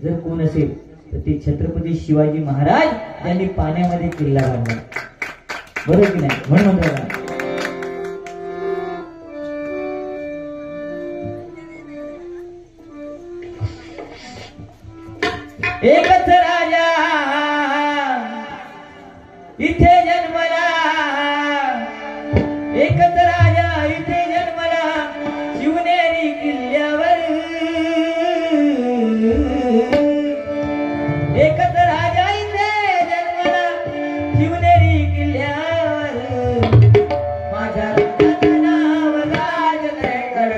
जर कोण असेल तर ते छत्रपती शिवाजी महाराज यांनी पाण्यामध्ये किल्ला बांधला. बरोबर की नाही? म्हणून म्हणतो एकच राजा इथे जन्मला, एकच राजा इथे जन्मला शिवनेरी किल्ल्यावर. एकच राजा इथे जन्मला शिवनेरी किल्ल्यावर. माझ्या राजाचं नाव राजगड.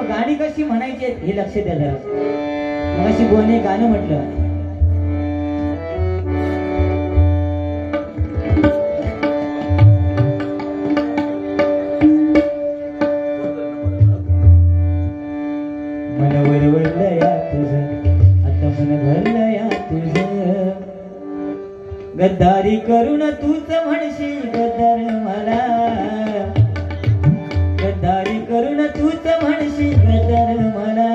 गाणी कशी म्हणायची हे लक्ष द्या जरा. मग अशी बोलणे गाणं म्हटलं मन वरवरलं या तुझं, आता मन भरलं या तुझं. गद्दारी करून तूच म्हणशील गद्दार मला, गद्दारी करून तूच म्हणशील गद्दार मला.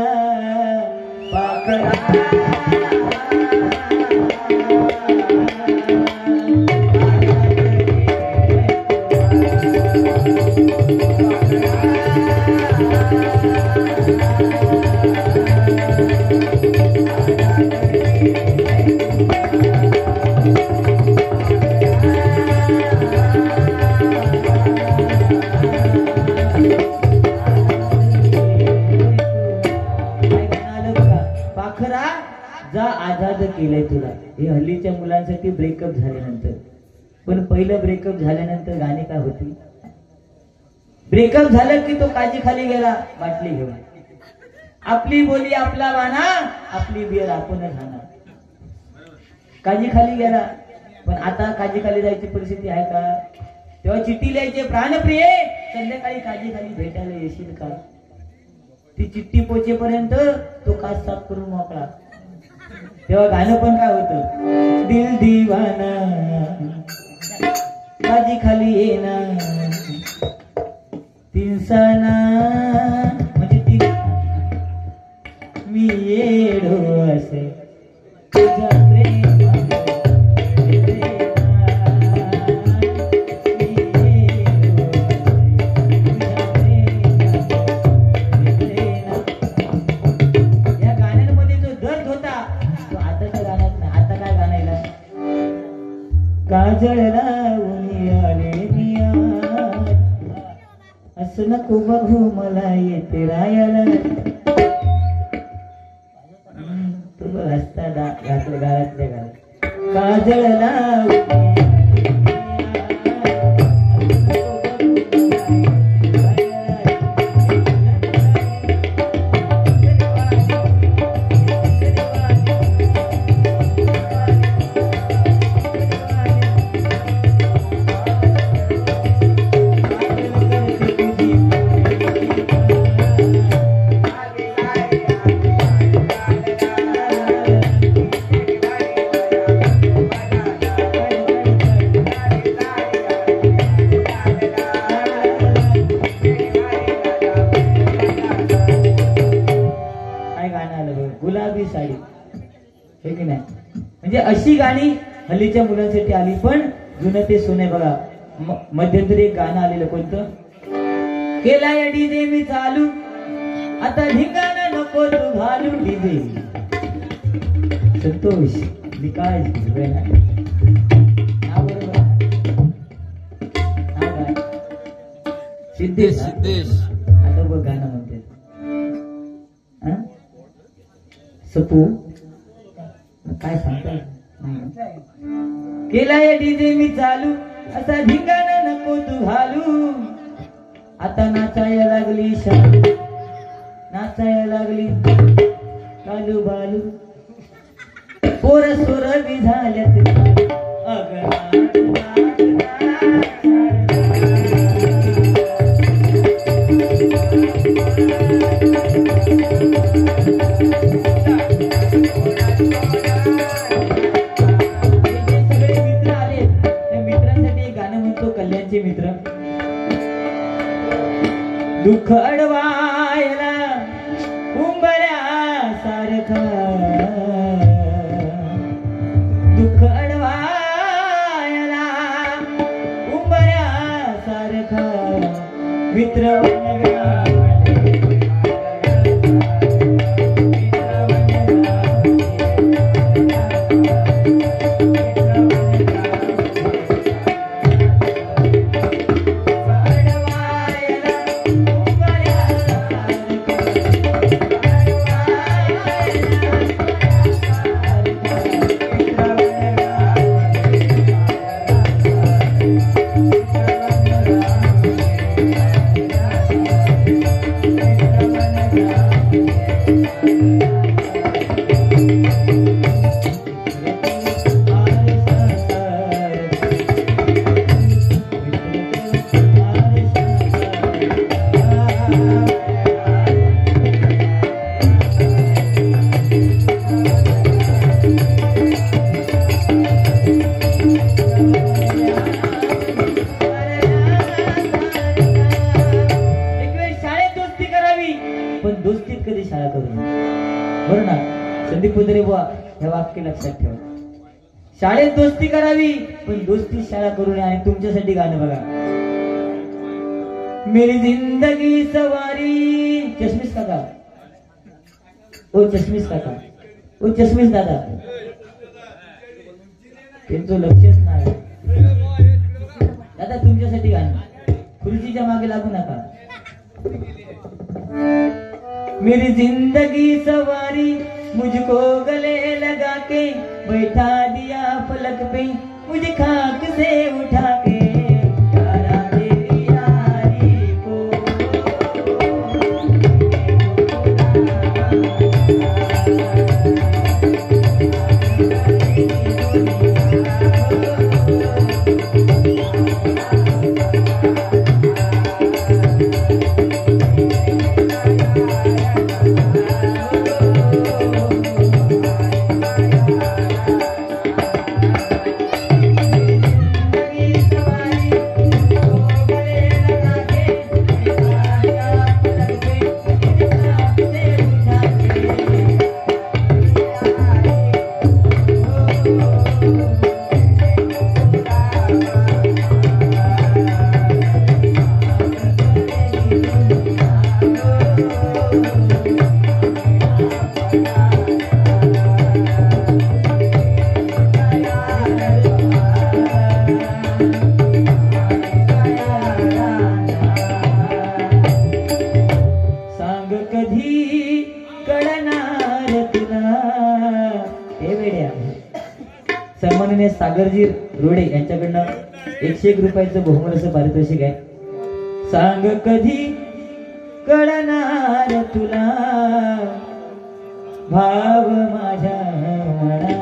पाखरा जा आजाद केलंय तुला. हे हल्लीच्या मुलांसाठी ब्रेकअप झाल्यानंतर. पण पहिलं ब्रेकअप झाल्यानंतर गाणी काय होती? ब्रेकअप झालं की तो काजी खाली गेला बाटली घेऊन. आपली बोली आपला वाना, आपली बियर आपणच हाना. काजी खाली गेला. पण आता काजी खाली जायची परिस्थिती आहे का? तेव्हा चिठ्ठी लिहायचे, प्राणप्रिय संध्याकाळी काजी खाली भेटायला येशील का? ती चिठ्ठी पोचेपर्यंत तो काच साफ करून मोकळा. तेव्हा गाणं पण काय होतं? दिल दीवाना काजी खाली येना, तिनसाना म्हणजे ती मी येडो असे तुझ्या या गाण्यांमध्ये जो दर्द होता तो आताच्या गाण्यात नाही. आता काय गाणं आहे? काजळला उनी आले निया असं नको बघू मला येते रायाला तुला रस्ता घातलं घरातल्या घरात काजळला गुलाबी साडी हे की नाही. म्हणजे अशी गाणी हल्लीच्या मुलांसाठी आली. पण जुनं ते सोने बघा. मध्यंतरी एक गाणं आलेलं कोणतं? केला या डीजे मी चालू आता ढिंगाणा नको तू घालू डीजे संतोष विकास सिद्धेश आता बघ गाणं म्हणते सपू काय सांगता. केला या डीजे मी चालू असा ढिंगाणा नको तू घालू आता नाचायला लागली शालू नाचायला लागली कालू बालू पोर सोर बी झाल्यात मित्र दुःख अडवायला उंबऱ्या सारखा दुःख अडवायला उंबऱ्या सारखा मित्र संदीप पुतरे बुवा हे वाक्य लक्षात ठेवा. शाळेत दोस्ती करावी पण दोस्ती शाळा करू नये. आणि तुमच्यासाठी गाणं बघा. मेरी जिंदगी सवारी चष्मीस काका ओ चष्मीस काका ओ चष्मीस दादा त्यांचं लक्षच नाही. दादा तुमच्यासाठी गाणं. खुर्चीच्या मागे लागू नका. मेरी जिंदगी सवारी मुझको गले लगा के बैठा दिया फलक पे मुझे खाक से उठा के यारा तेरी यारी को सागरजी रोडे यांच्याकडनं 101 रुपयाचं बहुमूल्य असं पारितोषिक आहे. सांग कधी कळणार तुला भाव माझ्या मना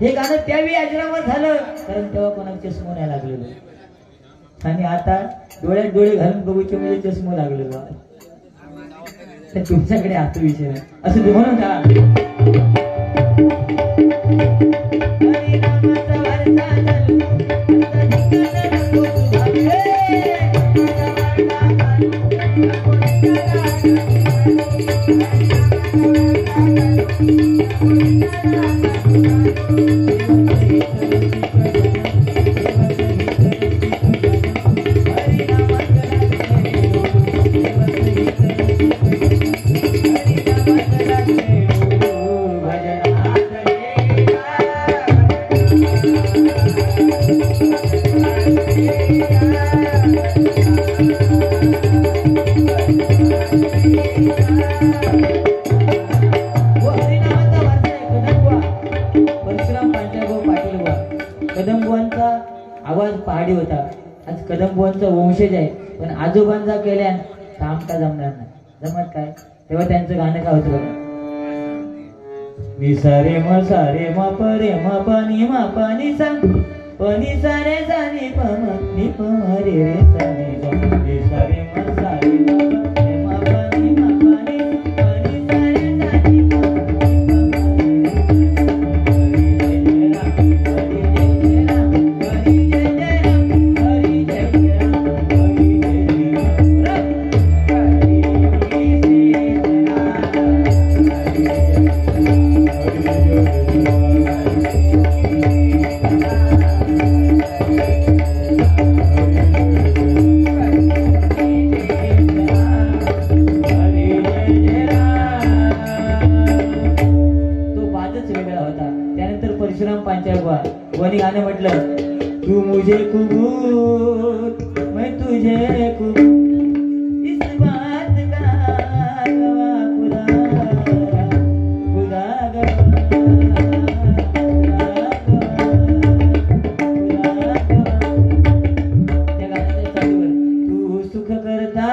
हे गाणं त्यावेळी आजरावर झालं कारण तेव्हा कोणाला चष्मा नाही लागलेलं आणि आता डोळ्यात डोळे घालून बघूचे म्हणजे चष्मा लागलेलो. तर तुमच्याकडे आता विषय नाही असं ते म्हणून का कदमबुवांचा आवाज पहाडी होता. आज कदमबुवांचा वंशज आहे पण आजोबांचा केल्यान काम का जमणार नाही. जमत काय तेव्हा त्यांचं गाणं काय होतं बघा. मी सारे म सारे म परे म पानी मा पानी सा पनी सारे सानी प म नि प म रे रे सा नि सा मी सारे म सारे म परे म पानी मा पानी पनी सारे सानी प वनी गाणं म्हटलं तू मुझे कुबूत मैं तुझे कुबूत इस बात का गवाह खुदा त्या गाण्याच्या चालूवर तू सुख करता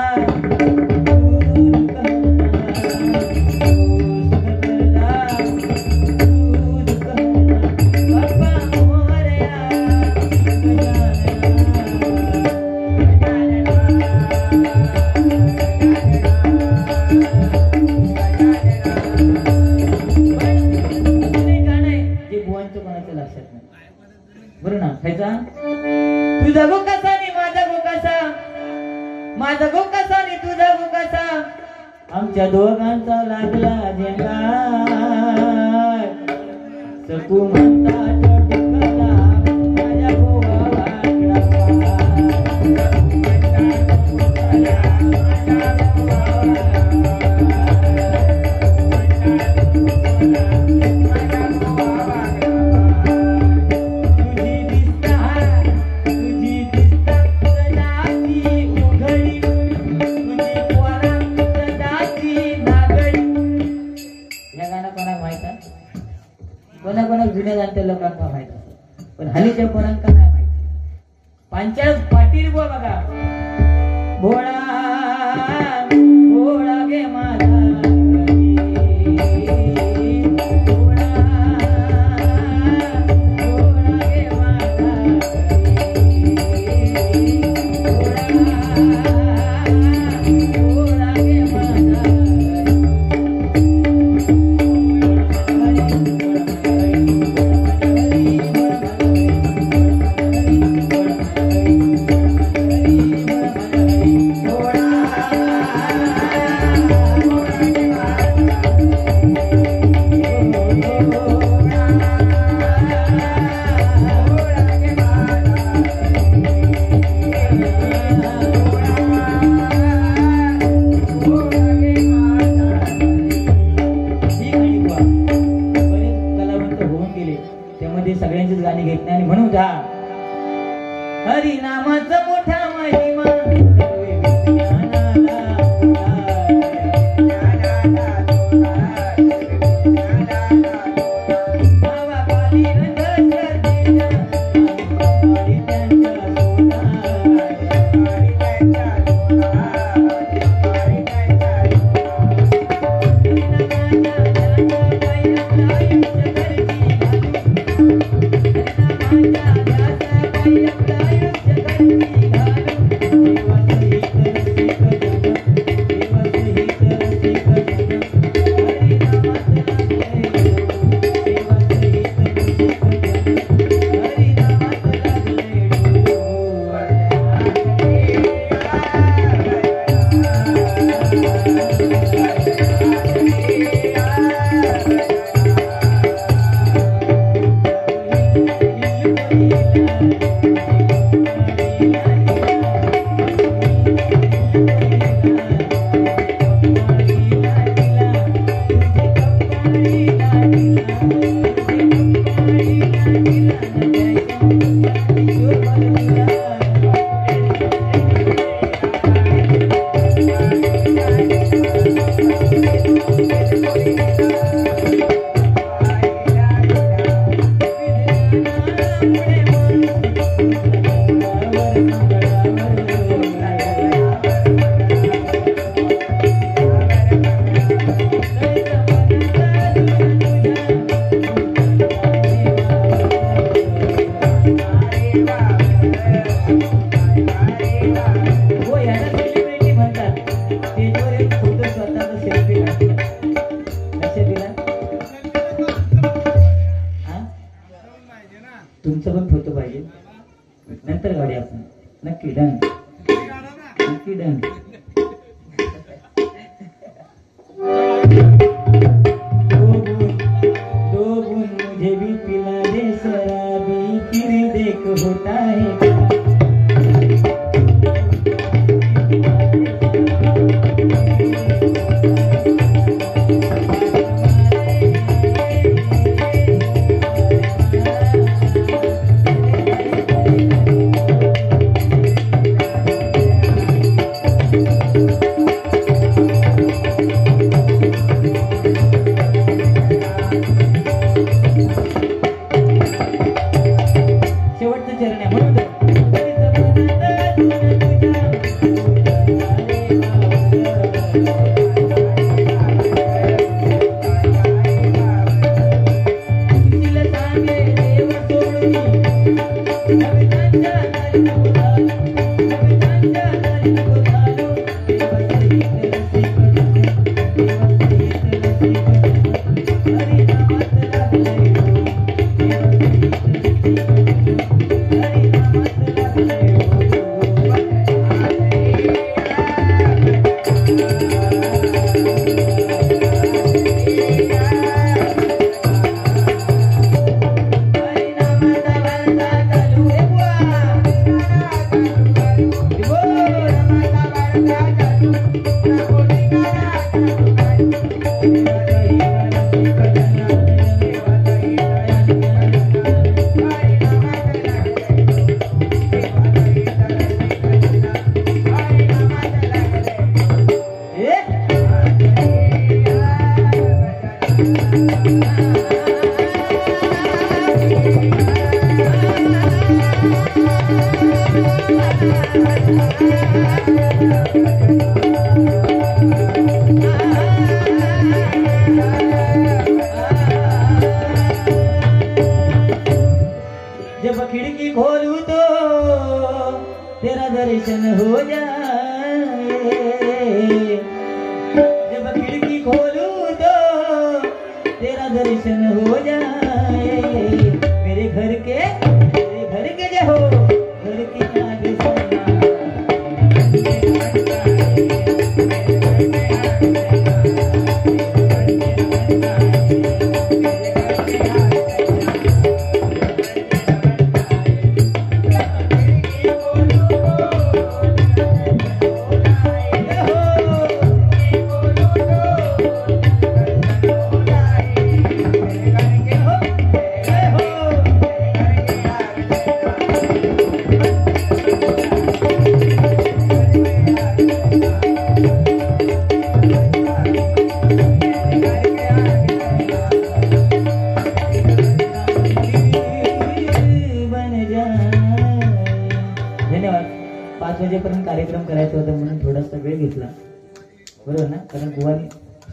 दोघांचा लागला झेंडा सकू म्हणतात टिकला माझ्या गोवा वाकडा कोणाकोणाक जुन्या जाणत्या लोकांना माहित असत पण हल्लीच्या पोरांका नाही माहिती. पांचाळ पाटील बघा भोळा भोळा गे माझा भोळा भोळा गे माझा भोळा गे माझा सगळ्यांचीच गाणी घेत नाही आणि म्हणू जा हरिनामाचा मोठा महिमा तुमचं पण फोटो पाहिजे नंतर गाडी आपण नक्की डन नक्की डन दो बूंद मुझे भी पिला दे शराबी फिर देख होता है जब खिड़की खोलूं तो तेरा दर्शन हो जाए, जब खिड़की खोलूं तो तेरा दर्शन हो जाए। मेरे घर के जो हो घर की याद सुना। धन्यवाद. 5 वाजेपर्यंत कार्यक्रम करायचा होता म्हणून थोडासा वेळ घेतला, बरोबर ना? कारण बुवानी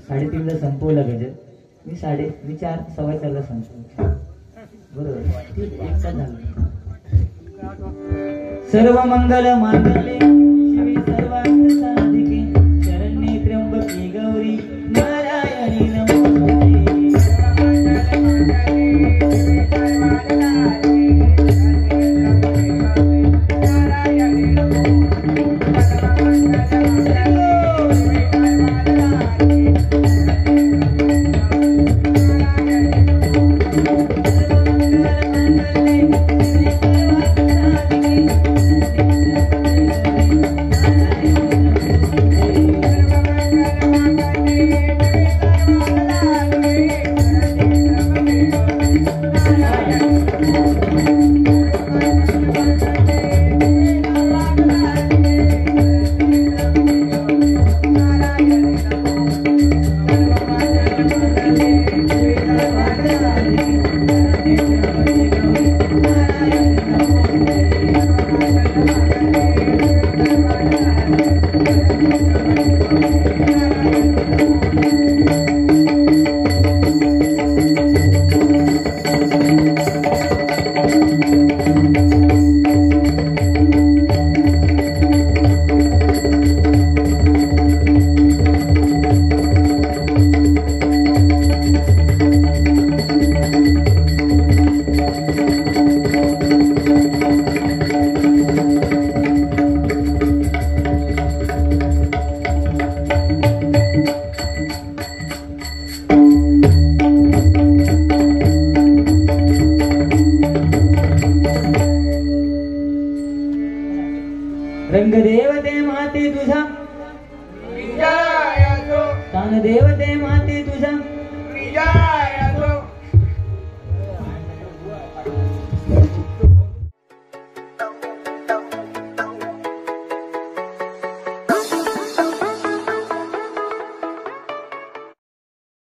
3:30ला संपवला गजर. मी 4 सव्वा 4ला संपवला, बरोबर? ठीक, एक तास झाला. सर्व मंगल मांगल्ये शिवे सर्वार्थ साधिके शरण्ये त्र्यंबके गौरी नारायणी नमोस्तुते. रंग देवते माते तुझा तान देवते माते तुझा